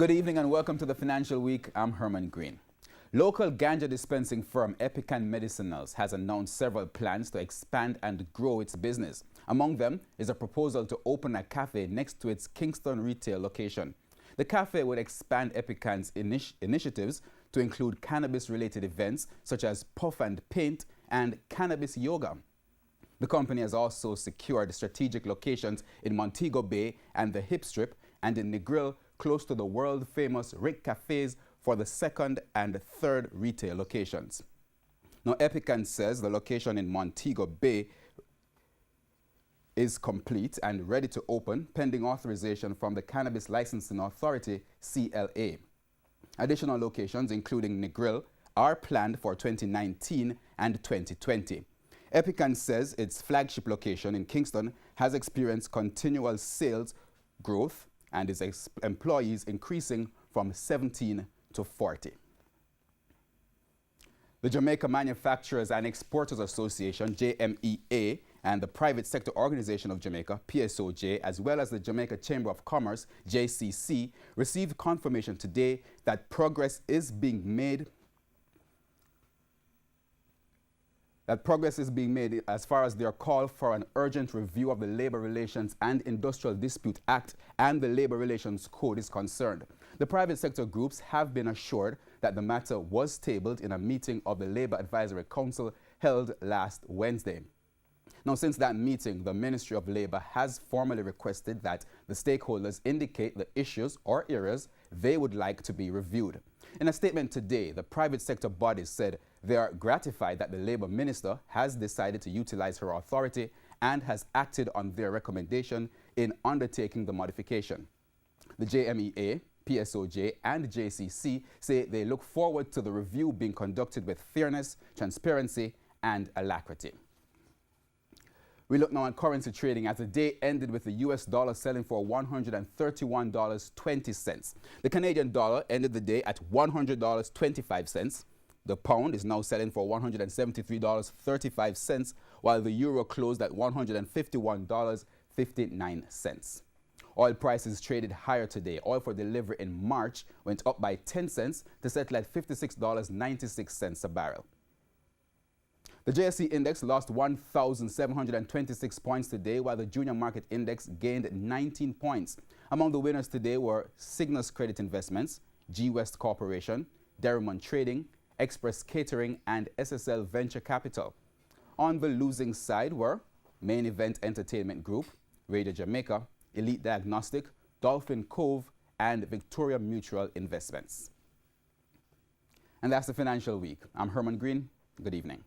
Good evening and welcome to the Financial Week. I'm Herman Green. Local ganja dispensing firm Epican Medicinals has announced several plans to expand and grow its business. Among them is a proposal to open a cafe next to its Kingston retail location. The cafe would expand Epican's initiatives to include cannabis-related events such as puff and paint and cannabis yoga. The company has also secured strategic locations in Montego Bay and the Hip Strip and in Negril, close to the world-famous Rick Cafes for the second and third retail locations. Now, Epican says the location in Montego Bay is complete and ready to open, pending authorization from the Cannabis Licensing Authority, CLA. Additional locations, including Negril, are planned for 2019 and 2020. Epican says its flagship location in Kingston has experienced continual sales growth and its employees increasing from 17 to 40. The Jamaica Manufacturers and Exporters Association, JMEA, and the Private Sector Organization of Jamaica, PSOJ, as well as the Jamaica Chamber of Commerce, JCC, received confirmation today that progress is being made as far as their call for an urgent review of the Labor Relations and Industrial Dispute Act and the Labor Relations Code is concerned. The private sector groups have been assured that the matter was tabled in a meeting of the Labor Advisory Council held last Wednesday. Now, since that meeting, the Ministry of Labor has formally requested that the stakeholders indicate the issues or areas they would like to be reviewed. In a statement today, the private sector bodies said they are gratified that the Labor Minister has decided to utilize her authority and has acted on their recommendation in undertaking the modification. The JMEA, PSOJ, and JCC say they look forward to the review being conducted with fairness, transparency, and alacrity. We look now at currency trading as the day ended with the US dollar selling for $131.20. The Canadian dollar ended the day at $100.25. The pound is now selling for $173.35, while the euro closed at $151.59. Oil prices traded higher today. Oil for delivery in March went up by 10 cents to settle at $56.96 a barrel. The JSE index lost 1,726 points today, while the junior market index gained 19 points. Among the winners today were Cygnus Credit Investments, G West Corporation, Derrimon Trading, Express Catering, and SSL Venture Capital. On the losing side were Main Event Entertainment Group, Radio Jamaica, Elite Diagnostic, Dolphin Cove, and Victoria Mutual Investments. And that's the Financial Week. I'm Herman Green. Good evening.